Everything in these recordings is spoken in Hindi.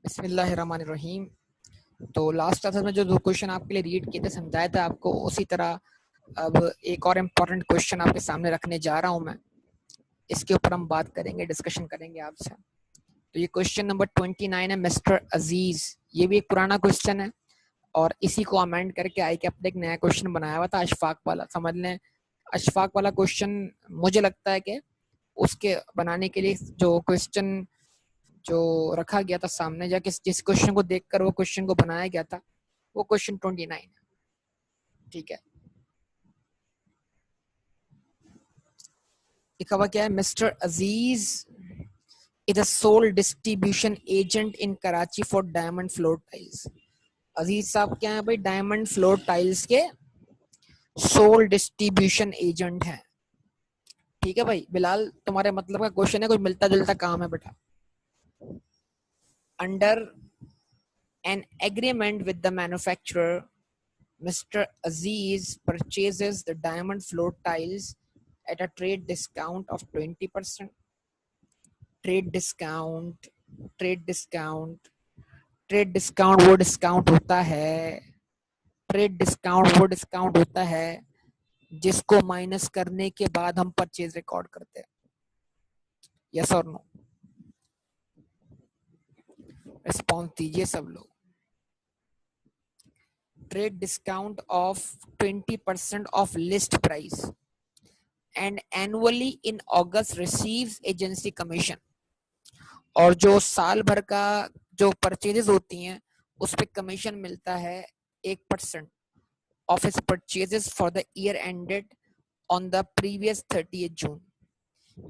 बिस्मिल्लाहिर्रहमानिर्रहीम। तो लास्ट क्लास में जो दो क्वेश्चन आपके लिए रीड किए थे, समझाया था आपको, उसी तरह अब एक और इम्पोर्टेंट क्वेश्चन आपके सामने रखने जा रहा हूं मैं। इसके ऊपर हम बात करेंगे, डिस्कशन करेंगे आपसे। तो ये क्वेश्चन नंबर 29 है, मिस्टर अजीज। ये भी एक पुराना क्वेश्चन है और इसी को अमेंड करके आई के अपने एक नया क्वेश्चन बनाया हुआ था, अशफाक वाला। समझ लें, अशफाक वाला क्वेश्चन मुझे लगता है कि उसके बनाने के लिए जो क्वेश्चन जो रखा गया था सामने, या जिस क्वेश्चन को देखकर वो क्वेश्चन को बनाया गया था, वो क्वेश्चन 29 है। ठीक है, लिखा हुआ क्या है? Mister Aziz is a sole distribution agent in Karachi for diamond floor tiles. Aziz साहब क्या है भाई? डायमंड फ्लोर टाइल्स के सोल डिस्ट्रीब्यूशन एजेंट है। ठीक है भाई बिलाल, तुम्हारे मतलब का क्वेश्चन है, कुछ मिलता जुलता काम है बेटा। Under an agreement with the manufacturer, Mr. Aziz purchases the diamond floor tiles at a trade discount of 20%. Trade discount, trade discount, trade discount वो डिस्काउंट होता है, ट्रेड डिस्काउंट वो डिस्काउंट होता है जिसको माइनस करने के बाद हम परचेज रिकॉर्ड करते हैं। यस और नो? रिस्पॉन्स दीजिए सब लोग। Trade discount of 20% of list price and annually in August receives agency commission। और जो साल भर का जो परचेजेस होती हैं उस पे कमीशन मिलता है 1% of his purchases for the year ended on the previous 30 जून।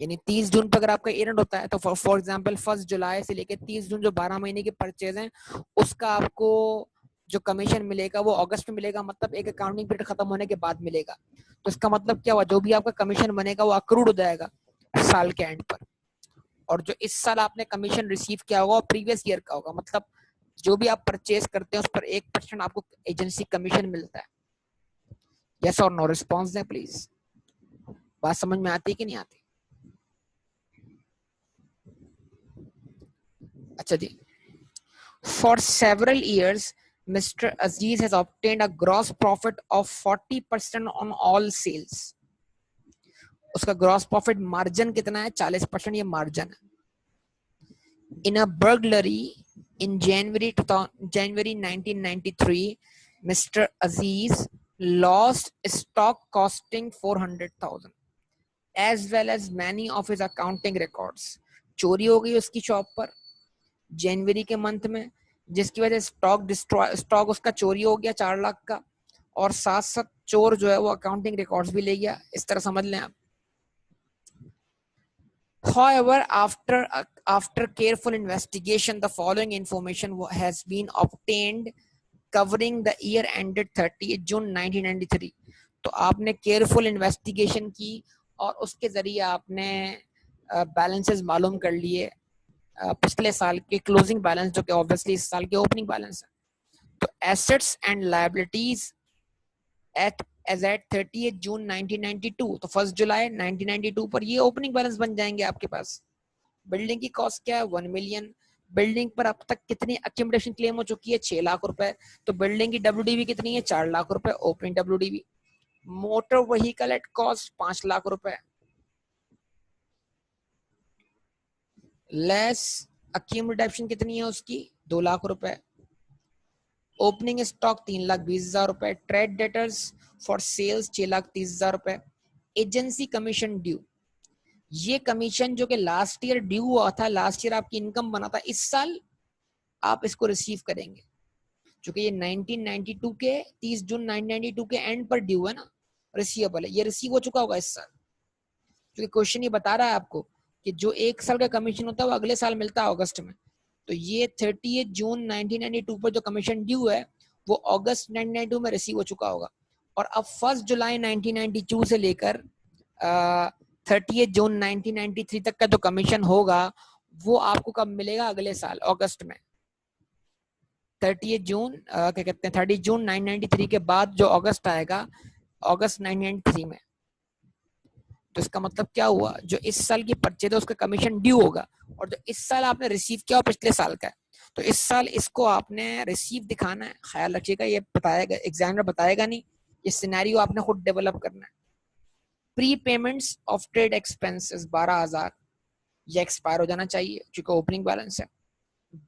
यानी 30 जून पर अगर आपका ईयर एंड होता है तो फॉर एग्जांपल 1 जुलाई से लेकर 30 जून जो 12 महीने के परचेज हैं, उसका आपको जो कमीशन मिलेगा वो अगस्त में मिलेगा, मतलब एक अकाउंटिंग पीरियड खत्म होने के बाद मिलेगा। तो इसका मतलब क्या हुआ? जो भी आपका कमीशन बनेगा वो अक्रूड हो जाएगा साल के एंड पर, और जो इस साल आपने कमीशन रिसीव किया होगा वो प्रीवियस ईयर का होगा। मतलब जो भी आप परचेज करते हैं उस पर 1% आपको एजेंसी कमीशन मिलता है। यस और नो? रिस्पॉन्स दें प्लीज। बात समझ में आती है कि नहीं आती? अच्छा जी। For several years, Mr. Aziz has obtained a gross profit of 40% on all sales. उसका ग्रॉस प्रॉफिट मार्जिन कितना है? 40%। ये मार्जिन है। In a burglary in January 1993, Mr. Aziz lost stock costing 400,000 as well as many of his accounting records। चोरी हो गई उसकी शॉप पर जनवरी के मंथ में, जिसकी वजह से स्टॉक उसका चोरी हो गया 4 लाख का, और साथ साथ चोर जो है वो अकाउंटिंग रिकॉर्ड्स भी ले गया। इस तरह समझ लें आप। However, after careful investigation, the following information has been obtained covering the year ended 30 June 1993। तो आपने केयरफुल इन्वेस्टिगेशन की और उसके जरिए आपने बैलेंसेस मालूम कर लिए, पिछले साल के क्लोजिंग बैलेंस जो कि ऑब्वियसली इस साल के ओपनिंग बैलेंस है। तो assets and liabilities as at 30 June 1992, तो 1 जुलाई 1992 पर ये ओपनिंग बैलेंस बन जाएंगे आपके पास। बिल्डिंग की कॉस्ट क्या है? 1 मिलियन। बिल्डिंग पर अब तक कितनी अक्यूमुलेशन क्लेम हो चुकी है? 6 लाख रुपए। तो बिल्डिंग की डब्ल्यूडीवी कितनी है? 4 लाख रुपए opening WDV. Motor vehicle at cost 5 lakh रुपए लेस अक्यूमुलेशन कितनी है उसकी? 2 लाख रुपए। ओपनिंग स्टॉक 3,20,000 रुपए। ट्रेड डेटर्स फॉर सेल्स 6,30,000 रुपए। एजेंसी कमीशन ड्यू, ये कमीशन जो कि लास्ट ईयर ड्यू हुआ था, लास्ट ईयर आपकी इनकम बना था, इस साल आप इसको रिसीव करेंगे। क्योंकि ये 1992 के 30 जून 1992 के एंड पर ड्यू है ना, रिसीवेबल है, ये रिसीव हो चुका होगा इस साल। क्योंकि क्वेश्चन ये बता रहा है आपको कि जो एक साल का कमीशन होता है वो अगले साल मिलता है अगस्त में। तो ये 30 जून 1992 पर जो कमीशन ड्यू है वो अगस्त 1992 में रिसीव हो चुका होगा। और अब 1 जुलाई 1992 से लेकर 30 जून 1993 तक का जो कमीशन होगा वो आपको कब मिलेगा? अगले साल अगस्त में। 30 जून क्या कहते हैं 30 जून 1993 के बाद जो अगस्त आएगा, अगस्त 1993 में। तो इसका मतलब क्या हुआ? जो इस साल की परचेज है उसका कमीशन ड्यू होगा, और जो इस साल आपने रिसीव किया वो पिछले साल का है। तो इस साल इसको आपने रिसीव दिखाना है, ख्याल रखिएगा, ये बताएगा एग्जामिनर, बताएगा नहीं, ये सिनेरियो आपने खुद डेवलप करना है। Pre payments of trade expenses 12,000, ये एक्सपायर हो जाना चाहिए क्योंकि ओपनिंग बैलेंस है।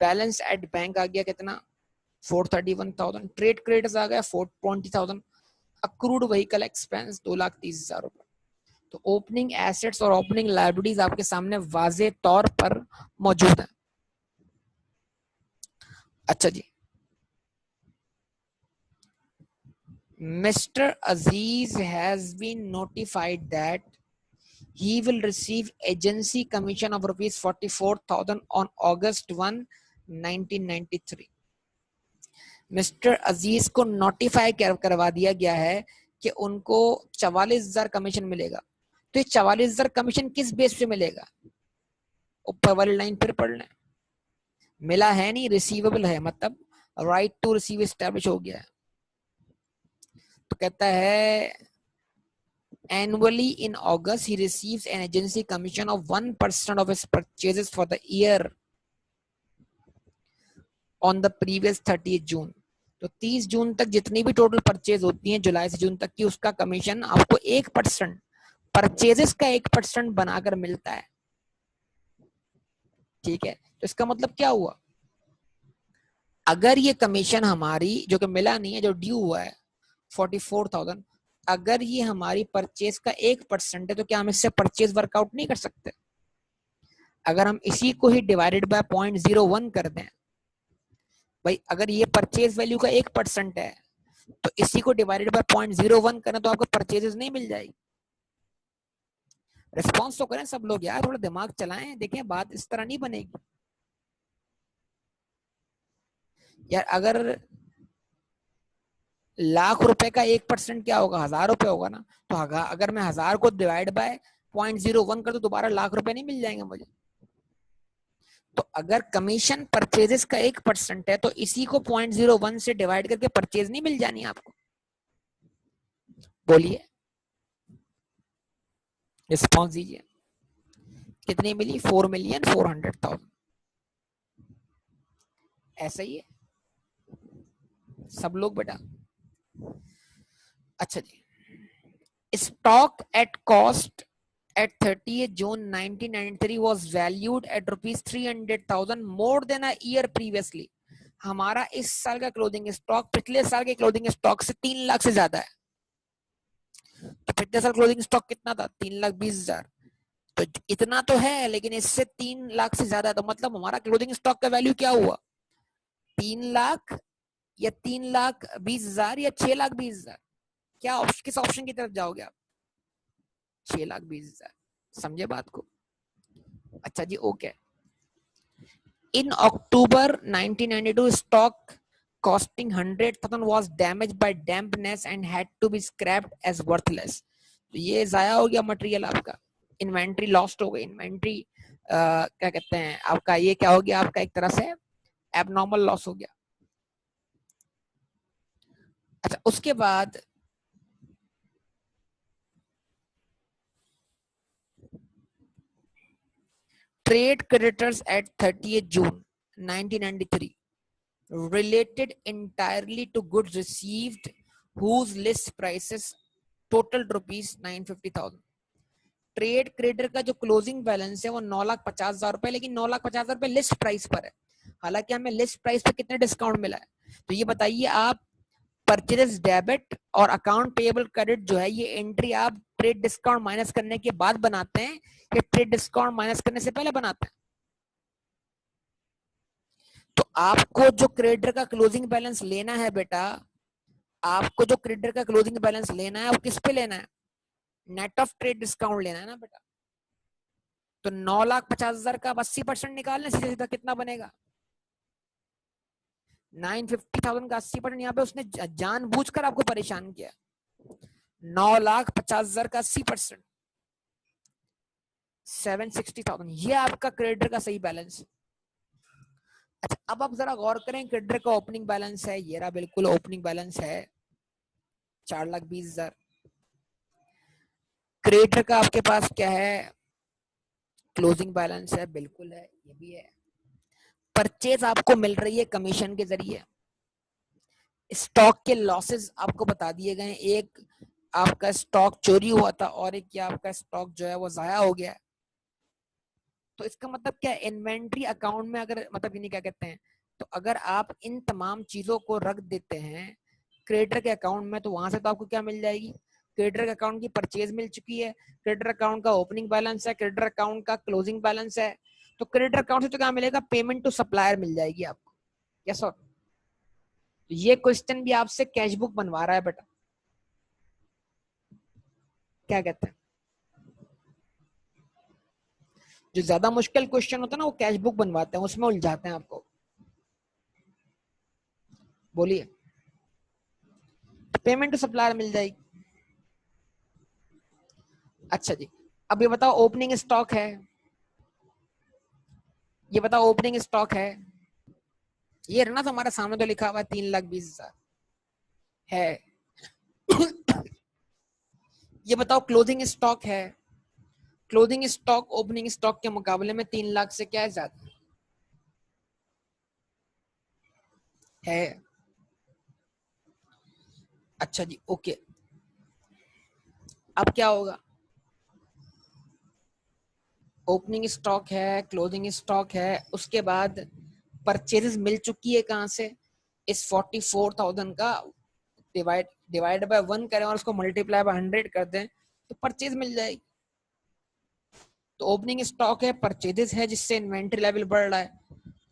बैलेंस एट बैंक आ गया कितना, 431,000। ट्रेड क्रेडिट्स आ गया 420,000। अक्रूड व्हीकल एक्सपेंस 2,30,000 रुपए। तो ओपनिंग एसेट्स और ओपनिंग लायबिलिटीज आपके सामने वाजे तौर पर मौजूद है। अच्छा जी, Mr. Aziz has been notified that he will receive agency commission of rupees 44,000 on August 1, 1993. Mister अजीज को नोटिफाई करवा दिया गया है कि उनको 44,000 कमीशन मिलेगा। तो ये 44,000 कमीशन किस बेस पे मिलेगा, ऊपर वाली लाइन फिर पढ़ लें, मिला है नहीं, रिसीवेबल है, मतलब राइट टू रिसीव एस्टैब्लिश हो गया है। तो कहता है annually in August he receives an agency commission of 1% of his purchases for the year on the previous 30th June. तो 30 जून तक जितनी भी टोटल परचेज होती हैं जुलाई से जून तक की, उसका कमीशन आपको 1%, परचेजेस का 1% बनाकर मिलता है। ठीक है, तो इसका मतलब क्या हुआ, अगर ये कमीशन हमारी जो कि मिला नहीं है, जो ड्यू हुआ है 44,000, अगर ये हमारी परचेज का 1% है तो क्या हम इससे परचेज वर्कआउट नहीं कर सकते? अगर हम इसी को ही डिवाइडेड बाय 0.01 कर दें, भाई अगर ये परचेज वैल्यू का 1% है तो इसी को डिवाइडेड बाय 0.01 करें तो आपको परचेजेस नहीं मिल जाएगी। रिस्पॉन्स तो करें सब लोग यार, थोड़ा दिमाग चलाएं, देखें बात इस तरह नहीं बनेगी यार। अगर लाख रुपए का 1% क्या होगा, 1,000 रुपए होगा ना। तो अगर मैं 1,000 को डिवाइड बाय 0.01 कर तो दोबारा लाख रुपए नहीं मिल जाएंगे मुझे। तो अगर कमीशन परचेजेस का 1% है तो इसी को 0.01 से डिवाइड करके परचेज नहीं मिल जानी आपको? बोलिए, रिस्पॉन्स दीजिए, कितनी मिली? 4,400,000। ऐसा ही है सब लोग बेटा। अच्छा जी, stock at cost at 30th June 1993 was valued at rupees 300,000 more than a year previously. हमारा इस साल का क्लोजिंग स्टॉक पिछले साल के क्लोजिंग स्टॉक से 3 लाख से ज्यादा है। तो पिछले साल क्लोजिंग स्टॉक कितना था, 3,20,000। तो इतना तो है, लेकिन इससे 3 लाख से ज्यादा, तो मतलब हमारा क्लोजिंग स्टॉक का वैल्यू क्या हुआ, 3 लाख या 3,20,000 या 6,20,000? क्या किस ऑप्शन की तरफ जाओगे आप? 6,20,000। समझे बात को? अच्छा जी, okay. In October 1992, stock costing 100,000 was damaged by dampness and had to be scrapped as worthless. तो ये जाया हो गया मटेरियल आपका, इन्वेंट्री लॉस्ट हो गई। इन्वेंट्री क्या कहते हैं आपका, ये क्या हो गया आपका, एक तरह से एबनॉर्मल लॉस हो गया। अच्छा, उसके बाद trade creditors at 30th June 1993 related entirely to goods received whose list prices totaled rupees 950,000. Trade creditor का जो क्लोजिंग बैलेंस है वो 9,50,000 रुपए, लेकिन 9,50,000 रुपए लिस्ट प्राइस पर है। हालांकि हमें लिस्ट प्राइस पे कितने डिस्काउंट मिला है। तो ये बताइए आप, परचेज डेबिट और अकाउंट पेएबल क्रेडिट जो है, ये एंट्री आप ट्रेड डिस्काउंट माइनस करने के बाद बनाते हैं कि ट्रेड डिस्काउंट माइनस करने से पहले बनाते हैं? तो आपको जो क्रेडिटर का क्लोजिंग बैलेंस लेना है बेटा, आपको जो क्रेडिटर का क्लोजिंग बैलेंस लेना है वो किस पे लेना है, नेट ऑफ ट्रेड डिस्काउंट लेना है ना बेटा। तो 9,50,000 का 80% निकालने सीधा सीधा कितना बनेगा, 950,000 का 80%। यहाँ पे उसने जानबूझकर आपको परेशान किया। 9,50,000 का 80%, 760,000, ये आपका क्रेडिटर का सही बैलेंस। अच्छा, अब आप जरा गौर करें, क्रेडिटर का ओपनिंग बैलेंस है ये रहा, बिल्कुल ओपनिंग बैलेंस है 4,20,000। क्रेडिटर का आपके पास क्या है, क्लोजिंग बैलेंस है, बिल्कुल है, ये भी है। परचेज आपको मिल रही है कमीशन के जरिए, स्टॉक के लॉसेस आपको बता दिए गए, एक आपका स्टॉक चोरी हुआ था और एक क्या आपका स्टॉक जो है वो जाया हो गया है। तो इसका मतलब क्या है, इन्वेंट्री अकाउंट में अगर मतलब नहीं क्या कहते हैं, तो अगर आप इन तमाम चीजों को रख देते हैं क्रेडिटर के अकाउंट में, तो वहां से तो आपको क्या मिल जाएगी, क्रेडिटर के अकाउंट की परचेज मिल चुकी है, क्रेडिटर अकाउंट का ओपनिंग बैलेंस है, क्रेडिटर अकाउंट का क्लोजिंग बैलेंस है, तो क्रेडिटर अकाउंट से तो क्या मिलेगा, पेमेंट टू सप्लायर मिल जाएगी आपको। यस सर, ये क्वेश्चन भी आपसे कैश बुक बनवा रहा है बेटा, क्या कहते हैं। जो ज्यादा मुश्किल क्वेश्चन होता है ना वो कैश बुक बनवाते हैं, उसमें उलझाते हैं आपको। बोलिए, पेमेंट टू सप्लायर मिल जाएगी। अच्छा जी, अब ये बताओ ओपनिंग स्टॉक है, ये बताओ ओपनिंग स्टॉक है, ये ना तुम्हारे सामने तो लिखा हुआ है 3,20,000 है। ये बताओ क्लोजिंग स्टॉक है, क्लोजिंग स्टॉक ओपनिंग स्टॉक के मुकाबले में 3 लाख से क्या है, ज्यादा है। अच्छा जी, ओके, अब क्या होगा, ओपनिंग स्टॉक है, क्लोजिंग स्टॉक है, उसके बाद परचेजेस मिल चुकी है कहां से, इस 44,000 का डिवाइड डिवाइड बाय 1 करें और उसको मल्टीप्लाई बाय 100 कर दें तो परचेज मिल जाएगी। तो ओपनिंग स्टॉक है, परचेजेस है जिससे इन्वेंट्री लेवल बढ़ रहा है,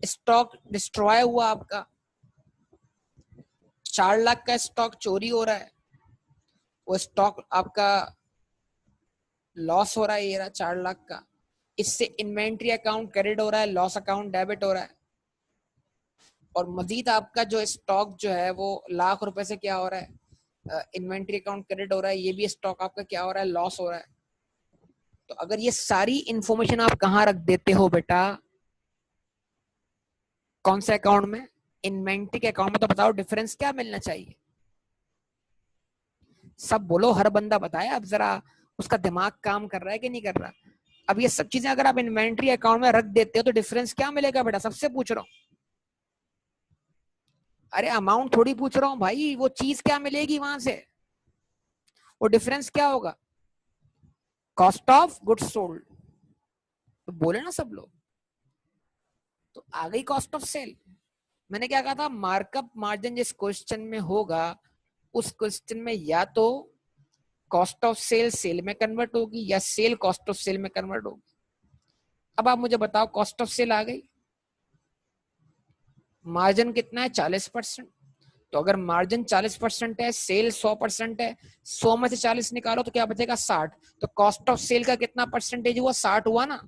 स्टॉक डिस्ट्रॉय हुआ आपका, 4 लाख का स्टॉक चोरी हो रहा है, वो स्टॉक आपका लॉस हो रहा है, ये रहा 4 लाख का, इससे इन्वेंट्री अकाउंट क्रेडिट हो रहा है, लॉस अकाउंट डेबिट हो रहा है, और मजीद आपका जो स्टॉक जो है वो लाख रुपए से क्या हो रहा है, इन्वेंट्री अकाउंट क्रेडिट हो रहा है, ये भी स्टॉक आपका क्या हो रहा है, लॉस हो रहा है। तो अगर ये सारी इंफॉर्मेशन आप कहाँ रख देते हो बेटा, कौन से अकाउंट में, इन्वेंट्री के अकाउंट में, तो बताओ डिफरेंस क्या मिलना चाहिए, सब बोलो, हर बंदा बताए, अब जरा उसका दिमाग काम कर रहा है कि नहीं कर रहा। अब ये सब चीजें अगर आप इन्वेंट्री अकाउंट में रख देते हो तो डिफरेंस क्या मिलेगा बेटा, सबसे पूछ रहा हूँ। अरे अमाउंट थोड़ी पूछ रहा हूँ भाई, वो चीज क्या मिलेगी वहां से, वो डिफरेंस क्या होगा, कॉस्ट ऑफ गुड्स सोल्ड, तो बोले ना सब लोग, तो आ गई कॉस्ट ऑफ सेल। मैंने क्या कहा था, मार्कअप मार्जिन जिस क्वेश्चन में होगा उस क्वेश्चन में या तो कॉस्ट ऑफ सेल सेल में कन्वर्ट होगी या सेल कॉस्ट ऑफ सेल में कन्वर्ट होगी। अब आप मुझे बताओ, कॉस्ट ऑफ सेल आ गई, मार्जिन कितना है 40%, तो अगर मार्जिन 40% है, सेल 100% है, 100 में से 40 निकालो तो क्या बचेगा 60, तो कॉस्ट ऑफ सेल का कितना परसेंटेज हुआ, 60 हुआ ना।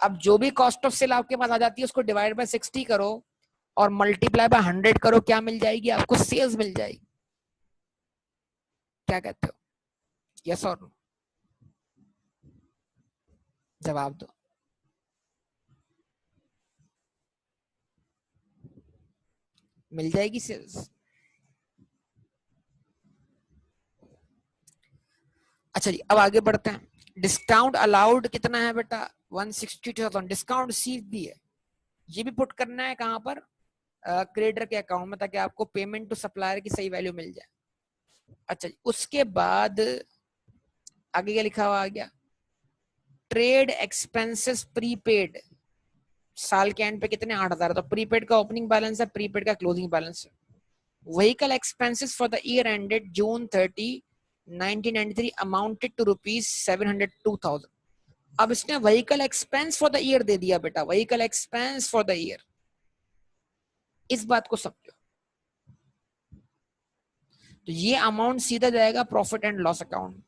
अब जो भी कॉस्ट ऑफ सेल आपके पास आ जाती है उसको डिवाइड बाय 60 करो और मल्टीप्लाई बाय 100 करो, क्या मिल जाएगी आपको, सेल्स मिल जाएगी। क्या कहते हो, यस और नो, जवाब दो। मिल जाएगी सेल्स। अच्छा जी, अब आगे बढ़ते हैं। डिस्काउंट अलाउड कितना है बेटा, 162,000 डिस्काउंट रिसीव भी है, ये भी पुट करना है कहां पर, क्रेडिटर के अकाउंट में, ताकि आपको पेमेंट टू सप्लायर की सही वैल्यू मिल जाए। अच्छा जी, उसके बाद आगे क्या लिखा हुआ आ गया, ट्रेड एक्सपेंसेस प्रीपेड, साल के एंड पे कितने, 8,000, तो प्रीपेड का ओपनिंग बैलेंस है, प्रीपेड का क्लोजिंग बैलेंस है। Vehicle expenses for the year ended June 30 1993 amounted to ₹702,000। अब इसने vehicle expense for the year दे दिया बेटा, vehicle expense for the year, इस बात को समझो। तो ये अमाउंट सीधा जाएगा प्रॉफिट एंड लॉस अकाउंट।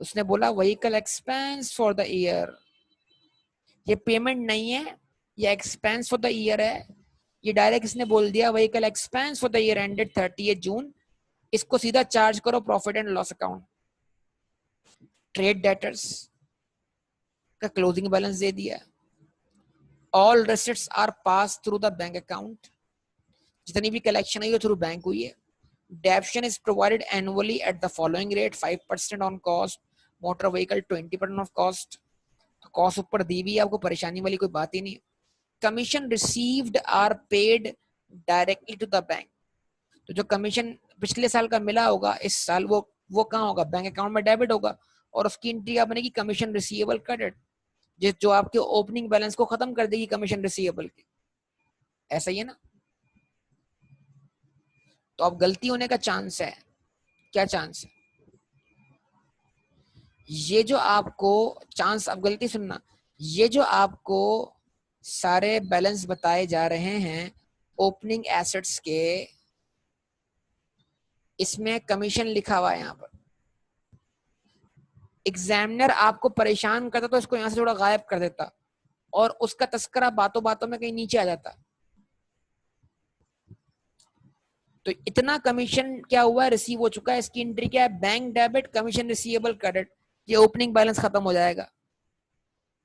उसने बोला vehicle expense for the year, ये पेमेंट नहीं है, ये एक्सपेंस फॉर द ईयर है, ये डायरेक्ट इसने बोल दिया vehicle expense for the year ended 30 June, इसको सीधा चार्ज करो profit and loss account. Trade debtors का क्लोजिंग बैलेंस दे दिया, all receipts are pass through the bank account, जितनी भी कलेक्शन है ये थ्रू बैंक हुई है। Depreciation is provided annually at the following rate, 5% on cost, motor vehicle 20% of cost. Cost ऊपर दी हुई है, आपको परेशानी वाली कोई बात ही नहीं। Commission received or paid directly to the bank, तो जो कमीशन पिछले साल का मिला होगा इस साल वो कहाँ होगा, बैंक अकाउंट में डेबिट होगा, और उसकी एंट्री क्या बनेगी, कमीशन रिसीवेबल क्रेडिट, जो आपके ओपनिंग बैलेंस को खत्म कर देगी कमीशन रिसीवेबल की। ऐसा ही है ना। तो अब गलती होने का चांस है, क्या चांस है, ये जो आपको चांस, अब गलती सुनना, ये जो आपको सारे बैलेंस बताए जा रहे हैं ओपनिंग एसेट्स के, इसमें कमीशन लिखा हुआ है यहाँ पर। एग्जामिनर आपको परेशान करता तो इसको यहाँ से थोड़ा गायब कर देता और उसका तस्करा बातों बातों में कहीं नीचे आ जाता। तो इतना कमीशन क्या हुआ, रिसीव हो चुका है, इसकी एंट्री क्या है, bank debit commission receivable credit, ये ओपनिंग बैलेंस खत्म हो जाएगा।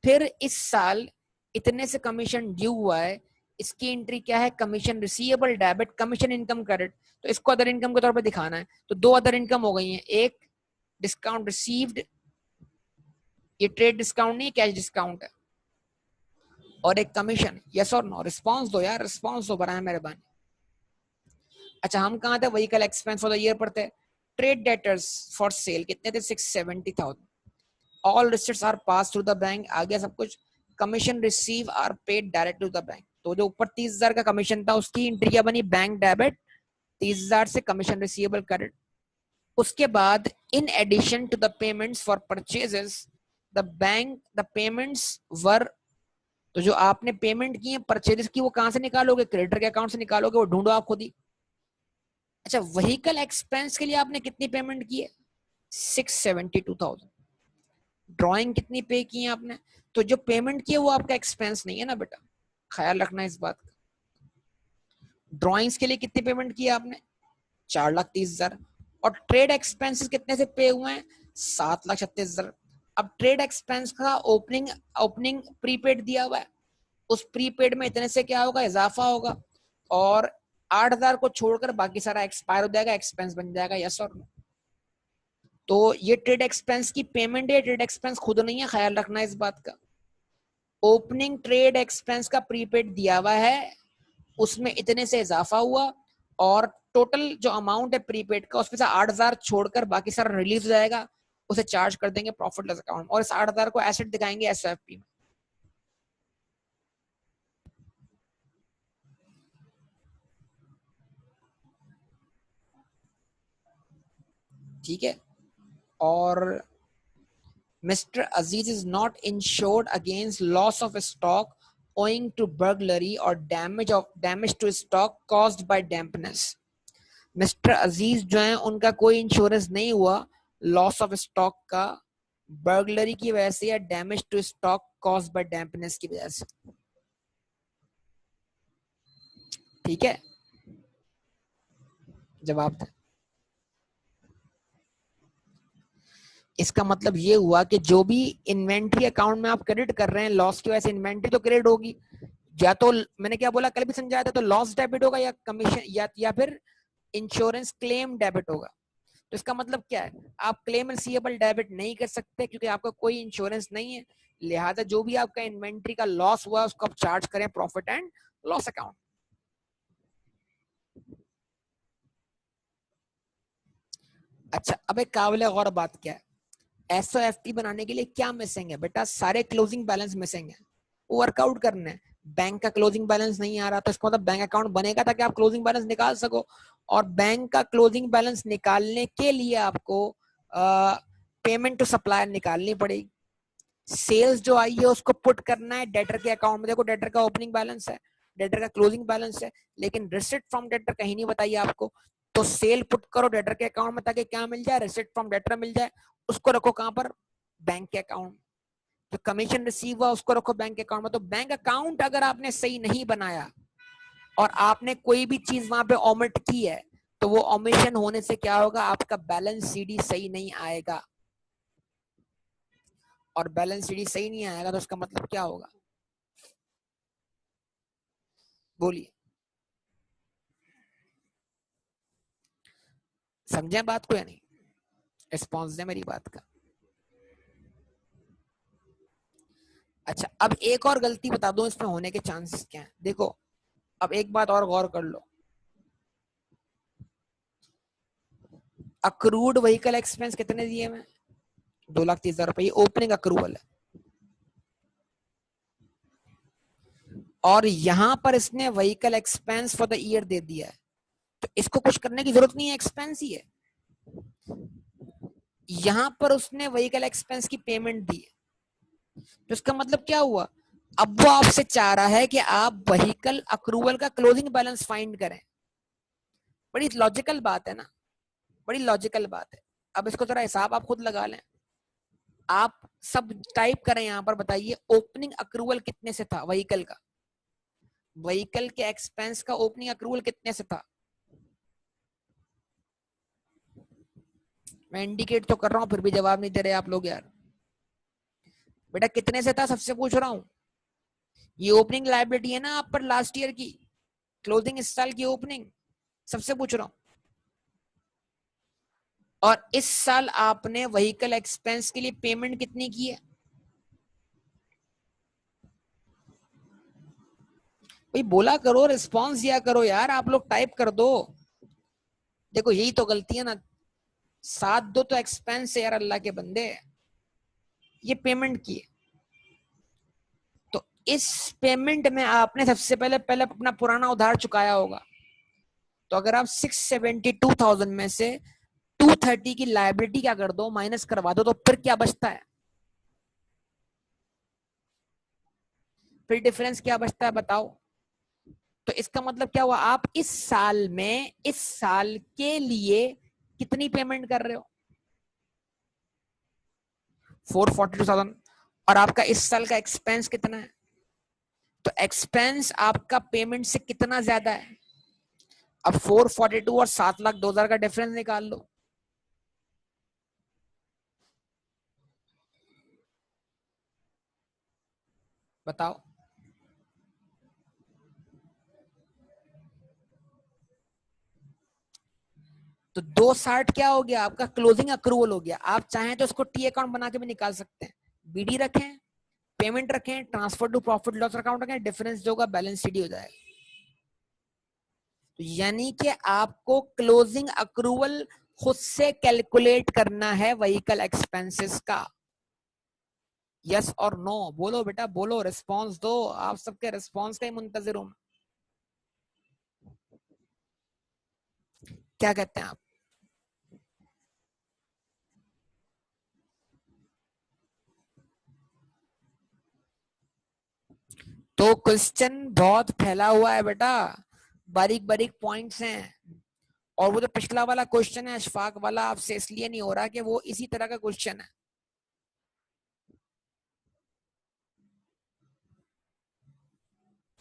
फिर इस साल इतने से कमीशन ड्यू हुआ है, इसकी एंट्री क्या है, commission receivable debit commission income credit, तो इसको अदर इनकम के तौर पे दिखाना है। तो दो अदर इनकम हो गई हैं, एक डिस्काउंट रिसीव्ड, ये ट्रेड डिस्काउंट नहीं कैश डिस्काउंट है, और एक कमीशन। यस और नो, रिस्पांस दो यार, रिस्पांस दो बराए मेहरबानी। अच्छा हम कहाँ थे, vehicle expense for the year पर थे। ट्रेड डेटर्स फॉर सेल कितने थे, 670,000। All receipts are pass through the bank, आ गया सब कुछ। Commission receive are paid direct to the bank, तो जो ऊपर 30,000 का कमीशन था उसकी एंट्री क्या बनी, बैंक डेबिट 30,000 से कमीशन रिसीवेबल क्रेडिट। उसके बाद in addition to the payments for purchases the bank the payments were, तो जो आपने पेमेंट की है परचेजेस की, वो कहां से निकालोगे, क्रेडिटर के अकाउंट से निकालोगे, वो ढूंढो आप खुद ही। अच्छा व्हीकल एक्सपेंस के लिए आपने कितनी पेमेंट की है, 672,000। ड्राइंग कितनी पे की है आपने, तो जो पेमेंट की है वो आपका एक्सपेंस नहीं है ना बेटा, ख्याल रखना इस बात का। ड्राइंग्स के लिए कितनी पेमेंट की है आपने, 4,30,000। और ट्रेड एक्सपेंसेस कितने से पे हुए हैं, 7,36,000। अब ट्रेड एक्सपेंस का ओपनिंग ओपनिंग प्रीपेड दिया हुआ है, उस प्रीपेड में इतने से क्या होगा, इजाफा होगा, और 8,000 को छोड़कर बाकी सारा एक्सपायर हो जाएगा, एक्सपेंस बन जाएगा। यस और नो। तो ये ट्रेड एक्सपेंस की पेमेंट है, ट्रेड एक्सपेंस खुद नहीं है, ख्याल रखना इस बात का। ओपनिंग ट्रेड एक्सपेंस का प्रीपेड दिया हुआ है, उसमें इतने से इजाफा हुआ, और टोटल जो अमाउंट है प्रीपेड का उसमें से 8,000 छोड़कर बाकी सारा रिलीज हो जाएगा, उसे चार्ज कर देंगे प्रॉफिट लॉस अकाउंट, और इस 8,000 को एसेट दिखाएंगे एसएफपी में। ठीक है। और Mr. Aziz is not insured against loss of stock owing to burglary or damage to stock caused by dampness. Mister Aziz जो है उनका कोई इंश्योरेंस नहीं हुआ लॉस ऑफ स्टॉक का, बर्गलरी की वजह से या damage to stock caused by dampness की वजह से। ठीक है, जवाब था। इसका मतलब ये हुआ कि जो भी इन्वेंट्री अकाउंट में आप क्रेडिट कर रहे हैं लॉस की वजह से, इन्वेंट्री तो क्रेडिट होगी, या तो मैंने क्या बोला कल भी समझाया था, तो लॉस डेबिट होगा या कमीशन या फिर इंश्योरेंस क्लेम डेबिट होगा। तो इसका मतलब क्या है, आप क्लेम रिसीवेबल डेबिट नहीं कर सकते क्योंकि आपका कोई इंश्योरेंस नहीं है, लिहाजा जो भी आपका इन्वेंट्री का लॉस हुआ उसको आप चार्ज करें प्रॉफिट एंड लॉस अकाउंट। अच्छा अब एक काबिल गौर बात क्या है, एसओएफटी बनाने के लिए क्या मिसिंग है बेटा, सारे क्लोजिंग बैलेंस मिसिंग है, वो वर्कआउट करना है। बैंक का क्लोजिंग बैलेंस नहीं आ रहा तो इसका मतलब बैंक अकाउंट बनेगा ताकि आप क्लोजिंग बैलेंस निकाल सको, और बैंक का क्लोजिंग बैलेंस निकालने के लिए आपको पेमेंट टू सप्लायर निकालनी पड़ेगी। सेल्स जो आई है उसको पुट करना है डेटर के अकाउंट में, देखो डेटर का ओपनिंग बैलेंस है, डेटर का क्लोजिंग बैलेंस है, लेकिन रिसिट फ्रॉम डेटर कहीं नहीं बताइए आपको, तो सेल पुट करो डेटर के अकाउंट में ताकि क्या मिल जाए, रिसिट फ्रॉम डेटर मिल जाए, उसको रखो कहां पर, बैंक के अकाउंट। तो कमीशन रिसीव हुआ उसको रखो बैंक के अकाउंट में। तो बैंक अकाउंट अगर आपने सही नहीं बनाया और आपने कोई भी चीज वहां पे ओमिट की है, तो वो ओमिशन होने से क्या होगा, आपका बैलेंस सीडी सही नहीं आएगा, और बैलेंस सीडी सही नहीं आएगा तो उसका मतलब क्या होगा, बोलिए, समझे बात को या नहीं, रिस्पॉन्स दे मेरी बात का। अच्छा, अब एक और गलती बता दो इसमें होने के चांसेस क्या है। देखो, अब एक बात और गौर कर लो, अक्रूड व्हीकल एक्सपेंस कितने दिए मैं, 2,30,000 रुपए, ओपनिंग अक्रूवल है। और यहां पर इसने vehicle expense for the year दे दिया है, तो इसको कुछ करने की जरूरत नहीं है, एक्सपेंस ही है। यहां पर उसने व्हीकल एक्सपेंस की पेमेंट दी है, तो इसका मतलब क्या हुआ, अब वो आपसे चाह रहा है कि आप व्हीकल अक्रूवल का क्लोजिंग बैलेंस फाइंड करें। बड़ी लॉजिकल बात है ना, बड़ी लॉजिकल बात है। अब इसको जरा हिसाब आप खुद लगा लें, आप सब टाइप करें यहां पर, बताइए ओपनिंग अक्रूवल कितने से था व्हीकल का, व्हीकल के एक्सपेंस का ओपनिंग अक्रूवल कितने से था। मैं इंडिकेट तो कर रहा हूं, फिर भी जवाब नहीं दे रहे आप लोग यार। बेटा कितने से था सबसे पूछ रहा हूं, ये ओपनिंग लायबिलिटी है ना आप पर लास्ट ईयर की, क्लोजिंग इस साल की ओपनिंग, सबसे पूछ रहा हूं। और इस साल आपने व्हीकल एक्सपेंस के लिए पेमेंट कितनी की है, भाई बोला करो, रिस्पॉन्स दिया करो यार, आप लोग टाइप कर दो। देखो यही तो गलती है ना, साथ दो तो एक्सपेंस है यार, अल्लाह के बंदे, ये पेमेंट की है। तो इस पेमेंट में आपने सबसे पहले पहले अपना पुराना उधार चुकाया होगा, तो अगर आप 672,000 में से 230 की लायबिलिटी क्या कर दो, माइनस करवा दो, तो फिर क्या बचता है, फिर डिफरेंस क्या बचता है बताओ। तो इसका मतलब क्या हुआ, आप इस साल में, इस साल के लिए कितनी पेमेंट कर रहे हो, 442,000, और आपका इस साल का एक्सपेंस कितना है, तो एक्सपेंस आपका पेमेंट से कितना ज्यादा है। अब 442 और 7,02,000 का डिफरेंस निकाल लो, बताओ। तो 260 क्या हो गया, आपका क्लोजिंग अक्रूवल हो गया। आप चाहें तो उसको टी अकाउंट बना के भी निकाल सकते हैं, बीडी रखें, पेमेंट रखें, transfer to profit loss account रखें, डिफरेंस जो होगा बैलेंस शीट हो जाएगा। तो यानी कि आपको क्लोजिंग अक्रूवल खुद से कैलकुलेट करना है व्हीकल एक्सपेंसेस का। यस और नो बोलो बेटा, बोलो, रिस्पांस दो, आप सबके रिस्पांस का ही मुंतजिर हूं। क्या कहते हैं आप। तो क्वेश्चन बहुत फैला हुआ है बेटा, बारीक बारीक पॉइंट्स हैं। और वो जो पिछला वाला क्वेश्चन है अशफाक वाला, आपसे इसलिए नहीं हो रहा कि वो इसी तरह का क्वेश्चन है।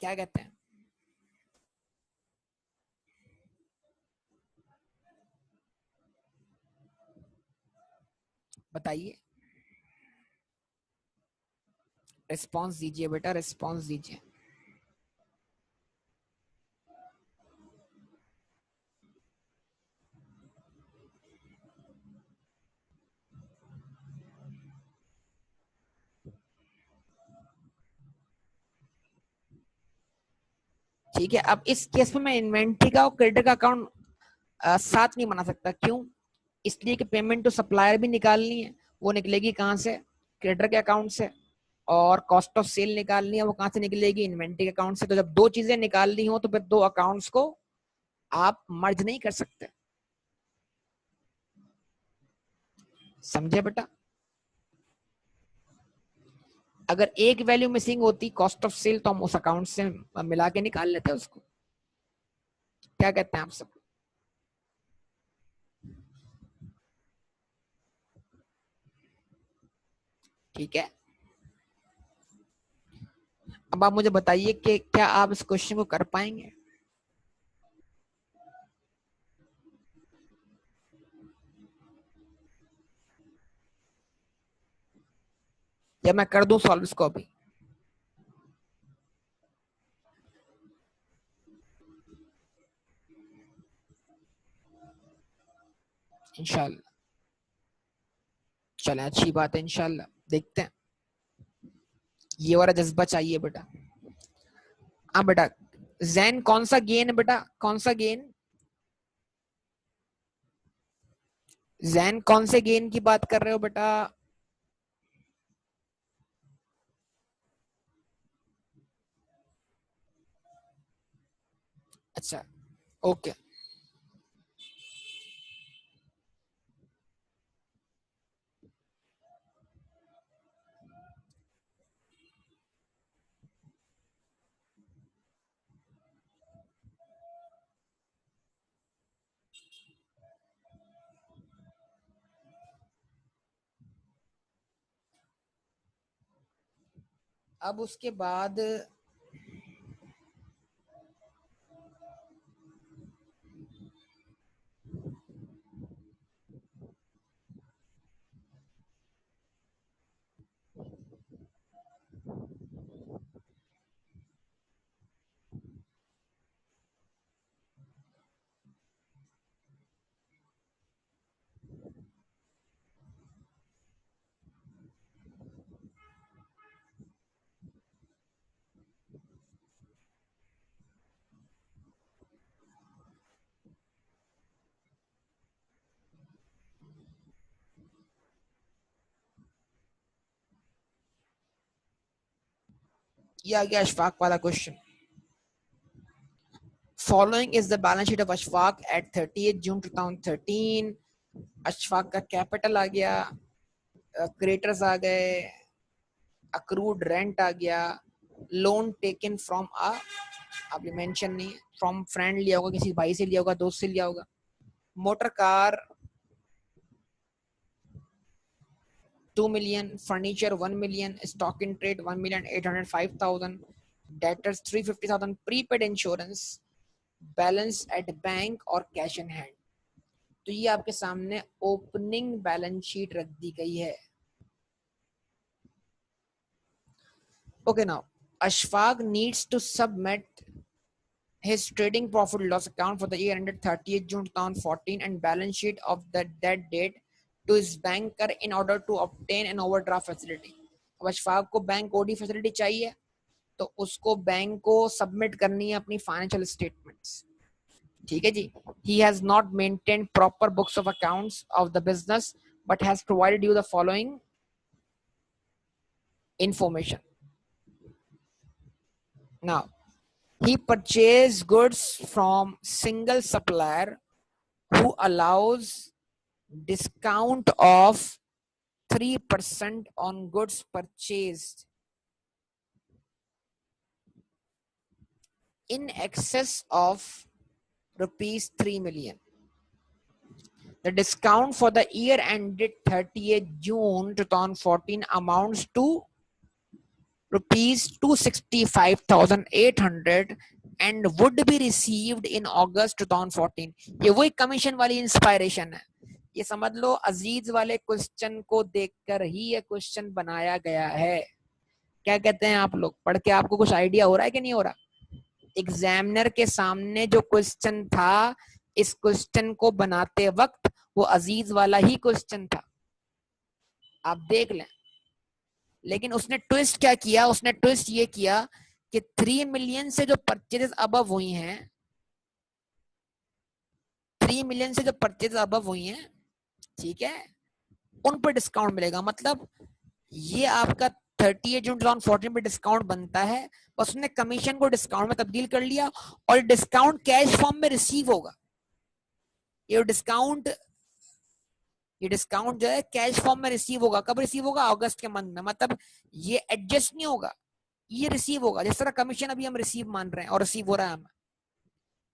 क्या कहते हैं, बताइए, रिस्पांस दीजिए बेटा, रिस्पांस दीजिए। ठीक है, अब इस केस में मैं इन्वेंट्री का और क्रेडिट का अकाउंट साथ नहीं बना सकता, क्यों, इसलिए कि पेमेंट तो सप्लायर भी निकालनी है, वो निकलेगी कहाँ से, क्रेडिटर के अकाउंट से। और कॉस्ट ऑफ सेल निकालनी है, वो कहाँ से निकलेगी, इन्वेंट्री के अकाउंट से। तो जब दो चीजें निकालनी हो तो फिर दो अकाउंट्स को आप मर्ज नहीं कर सकते, समझे बेटा। अगर एक वैल्यू मिसिंग होती, कॉस्ट ऑफ सेल, तो हम उस अकाउंट से मिला के निकाल लेते उसको। क्या कहते हैं आप सब। ठीक है, अब आप मुझे बताइए कि क्या आप इस क्वेश्चन को कर पाएंगे, या मैं कर दूं सॉल्व इसको अभी। इंशाल्लाह, चले अच्छी बात है, इंशाल्लाह देखते हैं। ये वाला जज्बा चाहिए बेटा। हाँ बेटा, जैन कौन सा गेन है बेटा, कौन सा गेन, जैन कौन से गेन की बात कर रहे हो बेटा? अच्छा, ओके। अब उसके बाद ये आ गया अशफाक वाला question. Following is the balance sheet of Ashfaq at 30 June 2013। Ashfaq का कैपिटल आ गया, क्रेडिटर्स आ गए, अक्रूड रेंट आ गया, लोन टेकन फ्रॉम अ, अब ये मेंशन नहीं है, फ्रॉम फ्रेंड लिया होगा, किसी भाई से लिया होगा, दोस्त से लिया होगा, motor car 2 million, furniture 1 million, stock in trade 1,805,000, debtors 350,000, prepaid insurance, balance at bank और कैश इन हैंड। तो ये आपके सामने ओपनिंग बैलेंस शीट रख दी गई है। Okay, now Ashfaq needs to submit his trading profit loss account for the year ended 30th June 2014 and balance sheet of that date to his banker in order to obtain an overdraft facility। अब अशफाक को बैंक ओडी फैसिलिटी चाहिए, तो उसको बैंक को सबमिट करनी है अपनी फाइनेंशियल स्टेटमेंट्स। ठीक है जी। He has not maintain proper books of accounts of the business but has provided you the following information. Now he purchased goods from single supplier who allows discount of 3% on goods purchased in excess of rupees 3 million. The discount for the year ended 30th June 2014 amounts to rupees 265,800 and would be received in August 2014। ये वही कमीशन वाली इंस्पायरेशन है। ये समझ लो अजीज वाले क्वेश्चन को देखकर ही ये क्वेश्चन बनाया गया है। क्या कहते हैं आप लोग? पढ़ के आपको कुछ आइडिया हो रहा है कि नहीं हो रहा? एग्जामिनर के सामने जो क्वेश्चन था, इस क्वेश्चन को बनाते वक्त वो अजीज वाला ही क्वेश्चन था, आप देख लें। लेकिन उसने ट्विस्ट क्या किया? उसने ट्विस्ट ये किया कि 3 मिलियन से जो परचेज अबव हुई हैं, 3 मिलियन से जो परचेज अबव हुई हैं, ठीक है, उन पर डिस्काउंट मिलेगा। मतलब ये आपका 30 जून 2014 पे डिस्काउंट बनता है, बस उसने कमीशन को डिस्काउंट में तब्दील कर लिया और डिस्काउंट कैश फॉर्म में रिसीव होगा। ये डिस्काउंट जो है कैश फॉर्म में रिसीव होगा। कब रिसीव होगा? अगस्त के मंथ में। मतलब ये एडजस्ट नहीं होगा, ये रिसीव होगा। जिस तरह कमीशन अभी हम रिसीव मान रहे हैं और रिसीव हो रहा है हमें,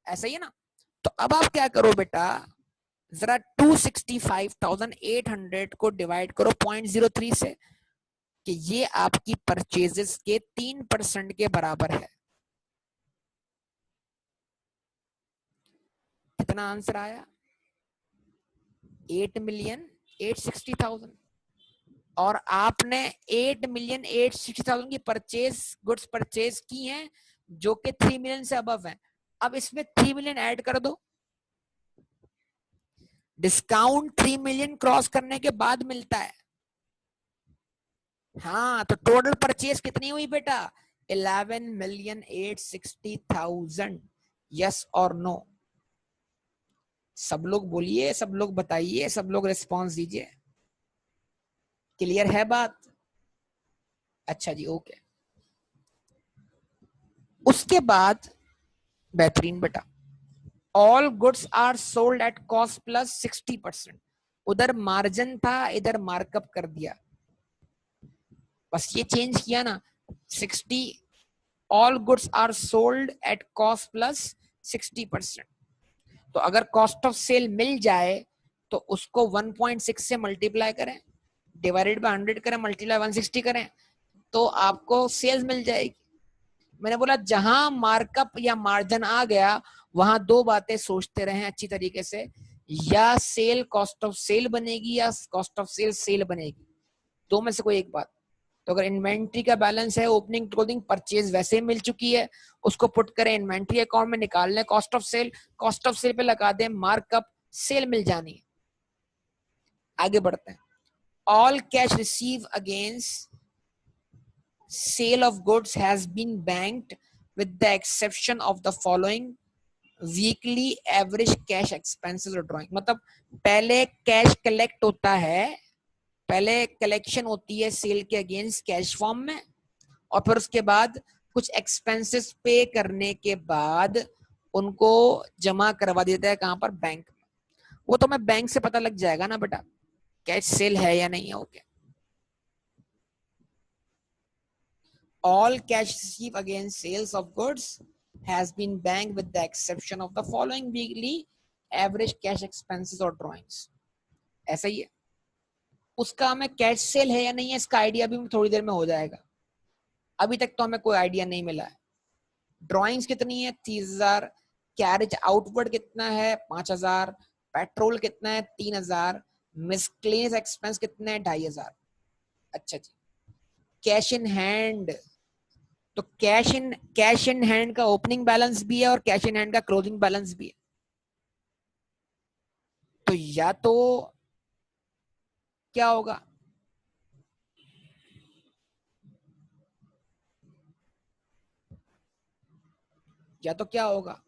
ऐसा ही है ना। तो अब आप क्या करो बेटा, जरा 265,800 को डिवाइड करो 0.03 से, कि ये आपकी परचेजेस के 3% के बराबर है। कितना आंसर आया? 8,860,000। और आपने 8,860,000 की परचेज, गुड्स परचेज की हैं जो कि 3 मिलियन से अबव है। अब इसमें 3 मिलियन ऐड कर दो। डिस्काउंट 3 मिलियन क्रॉस करने के बाद मिलता है। हाँ, तो टोटल परचेज कितनी हुई बेटा? 11,860,000। यस और नो? सब लोग बोलिए, सब लोग बताइए, सब लोग रिस्पॉन्स दीजिए। क्लियर है बात? अच्छा जी, ओके। उसके बाद बेहतरीन बेटा, all goods are sold at cost plus 60%। उधर मार्जिन था, इधर मार्कअप कर दिया, बस ये चेंज किया ना। 60, all goods are sold at cost plus 60%। तो अगर कॉस्ट ऑफ सेल मिल जाए तो उसको 1.6 से मल्टीप्लाई करें, डिवाइडेड बाय 100 करें, मल्टीप्लाई 160 करें, तो आपको सेल्स मिल जाएगी। मैंने बोला जहां मार्कअप या मार्जिन आ गया वहां दो बातें सोचते रहे अच्छी तरीके से, या सेल कॉस्ट ऑफ सेल बनेगी या कॉस्ट ऑफ सेल सेल बनेगी, दो में से कोई एक बात। तो अगर इन्वेंट्री का बैलेंस है, ओपनिंग क्लोजिंग परचेज वैसे ही मिल चुकी है, उसको पुट करें इन्वेंट्री अकाउंट में, निकाल लें cost of sale, cost of sale पे लगा दें मार्कअप, सेल मिल जानी है। आगे बढ़ते हैं। All cash receive against sale of goods has been banked with the exception of the following: weekly average cash expenses और ड्रॉइंग। मतलब पहले कैश कलेक्ट होता है, पहले कलेक्शन होती है सेल के अगेंस्ट कैश फॉर्म में, और फिर उसके बाद कुछ एक्सपेंसेस पे करने के बाद उनको जमा करवा देता है कहां पर? बैंक में। वो तो मैं बैंक से पता लग जाएगा ना बेटा कैश सेल है या नहीं है। Okay. All cash received against sales of goods has been banked with the exception of the following weekly average cash expenses or drawings। ऐसा ही है। उसका हमें कैश सेल है या नहीं है इसका आइडिया भी थोड़ी देर में हो जाएगा, अभी तक तो हमें कोई आइडिया नहीं मिला है। ड्रॉइंग्स कितनी है? 30,000। कैरेज आउटवर्ड कितना है? 5,000। पेट्रोल कितना है? 3,000। मिसक्लेनियस एक्सपेंस कितना है? 2,500। अच्छा जी। कैश इन हैंड, तो कैश इन हैंड का ओपनिंग बैलेंस भी है और कैश इन हैंड का क्लोजिंग बैलेंस भी है। तो या तो क्या होगा? या तो क्या होगा?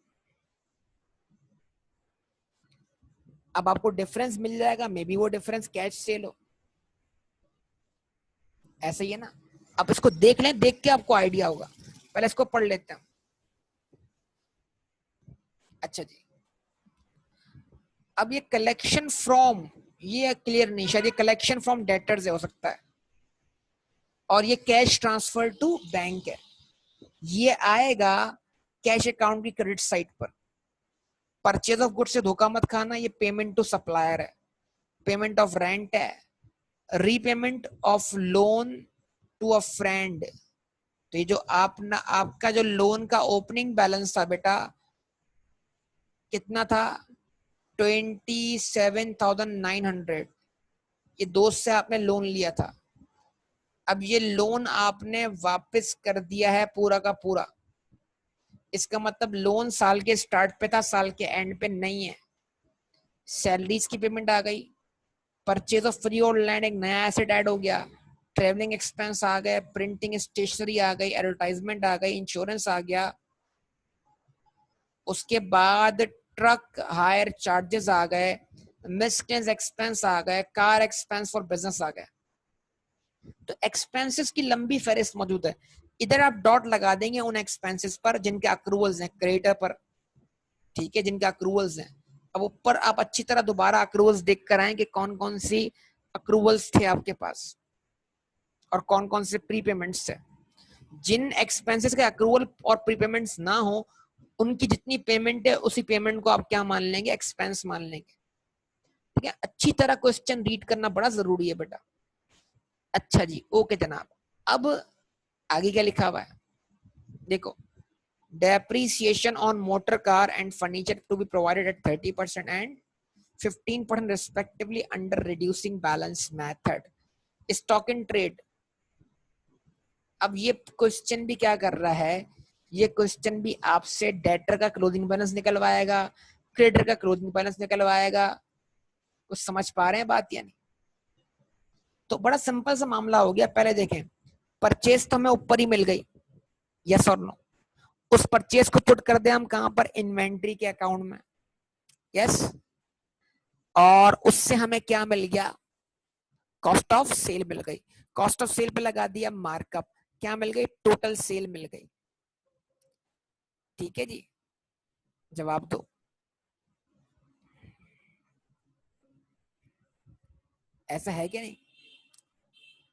अब आपको डिफरेंस मिल जाएगा, मे बी वो डिफरेंस कैश सेल हो। ऐसा ही है ना? आप इसको देख लें, देख के आपको आइडिया होगा। पहले इसको पढ़ लेते हैं। अच्छा जी। अब ये कलेक्शन फ्रॉम, ये क्लियर नहीं, शायद ये कलेक्शन फ्रॉम डेटर्स हो सकता है, और ये कैश ट्रांसफर टू बैंक है। ये आएगा कैश अकाउंट की क्रेडिट साइड पर। परचेज ऑफ गुड्स से धोखा मत खाना, ये पेमेंट टू सप्लायर है, पेमेंट ऑफ रेंट है, repayment of loan to a friend. तो ये जो आपका जो लोन का ओपनिंग बैलेंस था बेटा, कितना था? 27,900। ये दोस्त से आपने लोन लिया था, अब ये लोन आपने वापस कर दिया है पूरा का पूरा। इसका मतलब लोन साल के स्टार्ट पे था, साल के एंड पे नहीं है। सैलरीज की पेमेंट आ गई, परचेज ऑफ फ्री और लैंड एक नया एसेट ऐड हो गया, ट्रेवलिंग एक्सपेंस आ गए, प्रिंटिंग स्टेशनरी आ गई, एडवर्टाइजमेंट आ गई, इंश्योरेंस आ गया। उसके बाद ट्रक हायर चार्जेस आ गए, मिसटेंस एक्सपेंस आ गए, कार एक्सपेंस फॉर बिजनेस आ गए। तो एक्सपेंसेस की लंबी फहरिस्त मौजूद है। इधर आप डॉट लगा देंगे उन एक्सपेंसेस पर जिनके अक्रूवल्स हैं, क्रेडिटर पर, ठीक है, जिनके अक्रूवल्स हैं। अब ऊपर आप अच्छी तरह दोबारा अक्रूवल्स देख कर आए कि कौन कौन सी अक्रूवल्स थे आपके पास और कौन कौन से प्रीपेमेंट्स थे। जिन एक्सपेंसेस के अक्रूवल और प्रीपेमेंट्स ना हो, उनकी जितनी पेमेंट है उसी पेमेंट को आप क्या मान लेंगे? एक्सपेंस मान लेंगे। ठीक है, अच्छी तरह क्वेश्चन रीड करना बड़ा जरूरी है बेटा। अच्छा जी, ओके जनाब। अब आगे क्या लिखा हुआ है देखो। Depreciation on motor car and furniture to be provided at 30% and 15% respectively under reducing balance method। Stock in trade. अब ये क्वेश्चन भी क्या कर रहा है? ये क्वेश्चन भी आपसे डेटर का क्लोजिंग बैलेंस निकलवाएगा, क्रेडिटर का क्लोजिंग बैलेंस निकलवाएगा। कुछ समझ पा रहे हैं बात या नहीं? तो बड़ा सिंपल सा मामला हो गया। पहले देखें, परचेज तो हमें ऊपर ही मिल गई, यस और नो। उस परचेज को पुट कर दे हम कहां पर, इन्वेंट्री के अकाउंट में, यस। और उससे हमें क्या मिल गया, कॉस्ट ऑफ सेल मिल गई। कॉस्ट ऑफ सेल पे लगा दिया मार्कअप, क्या मिल गई, टोटल सेल मिल गई। ठीक है जी, जवाब दो। ऐसा है कि नहीं,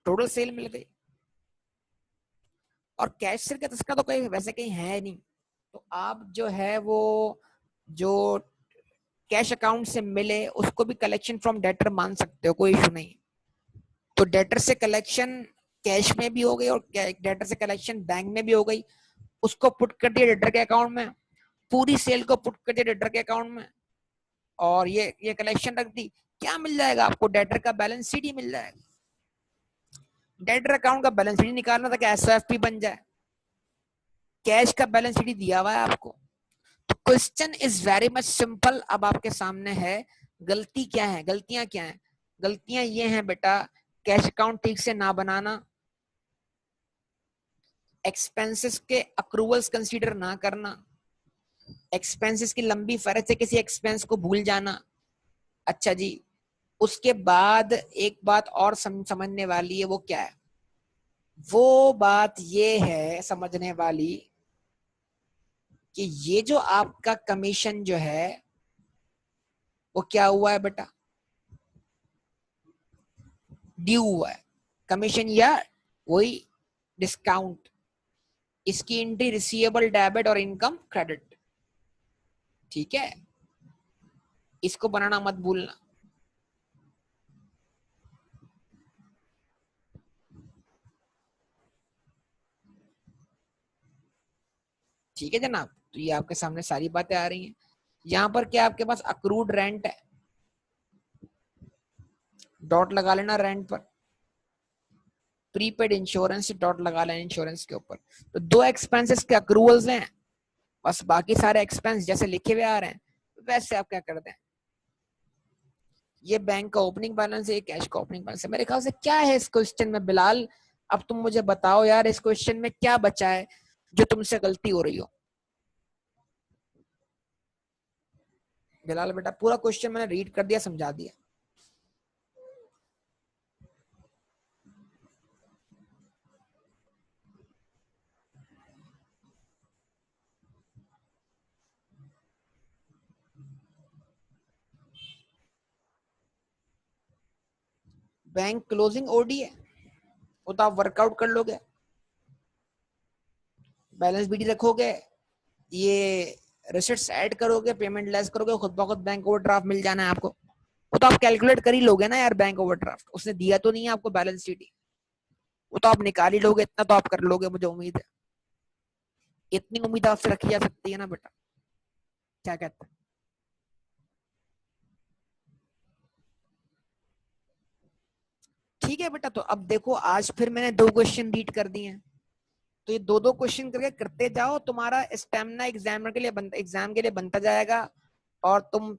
टोटल सेल मिल गई। और कैश से का तस्करा तो कहीं वैसे कहीं है नहीं, तो आप जो है वो जो कैश अकाउंट से मिले उसको भी कलेक्शन फ्रॉम डेटर मान सकते हो, कोई इशू नहीं। तो डेटर से कलेक्शन कैश में भी हो गई और डेटर से कलेक्शन बैंक में भी हो गई। उसको पुट कर दिया डेटर के अकाउंट में, पूरी सेल को पुट कर दिया डेटर के अकाउंट में, और ये कलेक्शन रख दी। क्या मिल जाएगा आपको, डेटर का बैलेंस शीट ही मिल जाएगा। डेटर अकाउंट का बैलेंस शीट निकालना था कि एसओएफपी बन जाए, कैश का बैलेंस शीट दिया हुआ है आपको। तो question is very much simple. अब आपके सामने है गलती क्या है, गलतियां क्या है। गलतियां ये हैं बेटा, कैश अकाउंट ठीक से ना बनाना, एक्सपेंसेस के अक्रूवल्स कंसीडर ना करना, एक्सपेंसेस की लंबी फहरिस्त से किसी एक्सपेंस को भूल जाना। अच्छा जी, उसके बाद एक बात और समझने वाली है, वो क्या है, वो बात ये है समझने वाली कि ये जो आपका कमीशन जो है वो क्या हुआ है बेटा, ड्यू हुआ है। कमीशन या वही डिस्काउंट, इसकी एंट्री रिसीवेबल डेबिट और इनकम क्रेडिट। ठीक है, इसको बनाना मत भूलना। ठीक है जनाब, तो ये आपके सामने सारी बातें आ रही हैं। यहाँ पर क्या आपके पास अक्रूड रेंट है, डॉट लगा लेना रेंट पर। प्रीपेड इंश्योरेंस, डॉट लगा लेना इंश्योरेंस के ऊपर। तो दो एक्सपेंसेस के अक्रूवल्स हैं, बस बाकी सारे एक्सपेंस जैसे लिखे हुए आ रहे हैं वैसे आप क्या करते हैं। ये बैंक का ओपनिंग बैलेंस है, ये कैश का ओपनिंग बैलेंस है। मेरे ख्याल से क्या है इस क्वेश्चन में बिलाल, अब तुम मुझे बताओ यार, इस क्वेश्चन में क्या बचा है जो तुमसे गलती हो रही हो। बिलाल बेटा, पूरा क्वेश्चन मैंने रीड कर दिया, समझा दिया। बैंक क्लोजिंग ओडी है, वो तो आप वर्कआउट कर लोगे, बैलेंस बीडी रखोगे, ये रिसिट्स ऐड करोगे, पेमेंट लेस करोगे, खुद ब खुद बैंक ओवरड्राफ्ट मिल जाना है आपको। वो तो आप कैलकुलेट कर ही लोगे ना यार, बैंक ओवरड्राफ्ट उसने दिया तो नहीं है आपको बैलेंस शीट ही, वो तो आप निकाल ही लोगे, इतना तो आप कर लोगे, मुझे उम्मीद है। इतनी उम्मीद आपसे रखी जा सकती है ना बेटा, क्या कहते हैं। ठीक है बेटा, तो अब देखो आज फिर मैंने दो क्वेश्चन रीड कर दिए हैं, तो ये दो दो क्वेश्चन करके करते जाओ, तुम्हारा स्टेमिना एग्जाम के लिए बनता जाएगा। और तुम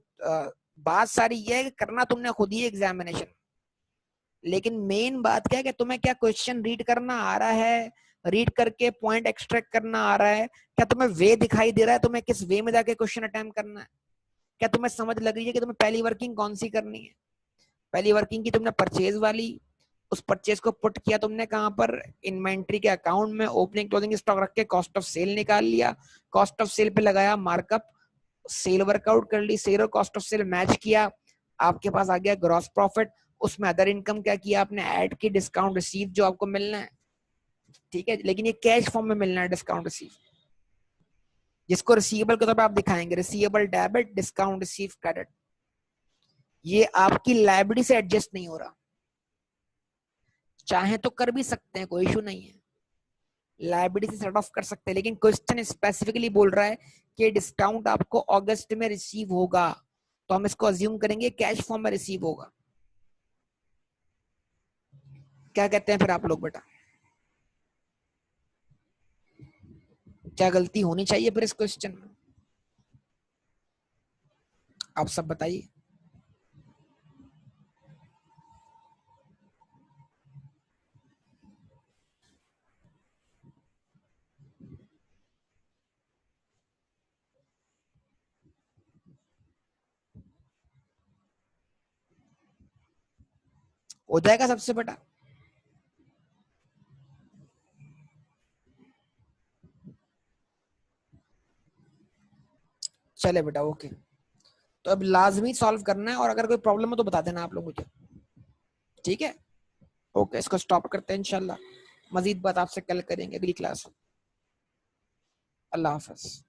बात सारी ये है कि करना तुमने खुद ही एग्जामिनेशन, लेकिन मेन बात क्या है कि तुम्हें क्या क्वेश्चन रीड करना आ रहा है, रीड करके पॉइंट एक्सट्रैक्ट करना आ रहा है, क्या तुम्हें वे दिखाई दे रहा है, तुम्हें किस वे में जाके क्वेश्चन अटेम्प्ट करना है, क्या तुम्हें समझ लग रही है कि तुम्हें पहली वर्किंग कौन सी करनी है। पहली वर्किंग की तुमने परचेज वाली, उस परचेज को पुट किया तुमने कहां पर, इन्वेंट्री के अकाउंट में, ओपनिंग क्लोजिंग स्टॉक रख के कॉस्ट ऑफ सेल निकाल लिया, कॉस्ट ऑफ सेल पे लगाया मार्कअप, सेल वर्कआउट कर ली, सेल और कॉस्ट ऑफ सेल मैच किया, आपके पास आ गया ग्रॉस प्रॉफिट। उसमें अदर इनकम क्या किया आपने, ऐड की डिस्काउंट रिसीव जो आपको मिलना है। ठीक है, लेकिन ये कैश फॉर्म में मिलना है डिस्काउंट रिसीव, जिसको रिसीवेबल के तौर पर आप दिखाएंगे, receivable debit, discount receive credit. ये आपकी लाइबिलिटी से एडजस्ट नहीं हो रहा, चाहे तो कर भी सकते हैं, कोई इशू नहीं है, लाइबिलिटी से सेट ऑफ कर सकते हैं, लेकिन क्वेश्चन स्पेसिफिकली बोल रहा है कि डिस्काउंट आपको अगस्त में रिसीव होगा, तो हम इसको अज्यूम करेंगे कैश फॉर्म में रिसीव होगा। क्या कहते हैं फिर आप लोग बेटा, क्या गलती होनी चाहिए फिर इस क्वेश्चन में, आप सब बताइए। हो जाएगा सबसे बड़ा। चले बेटा, ओके। तो अब लाजमी सॉल्व करना है, और अगर कोई प्रॉब्लम हो तो बता देना आप लोग मुझे, ठीक है? ओके, इसको स्टॉप करते हैं इंशाल्लाह। मजीद बात आपसे कल करेंगे अगली क्लास में। अल्लाह हाफ़िज़।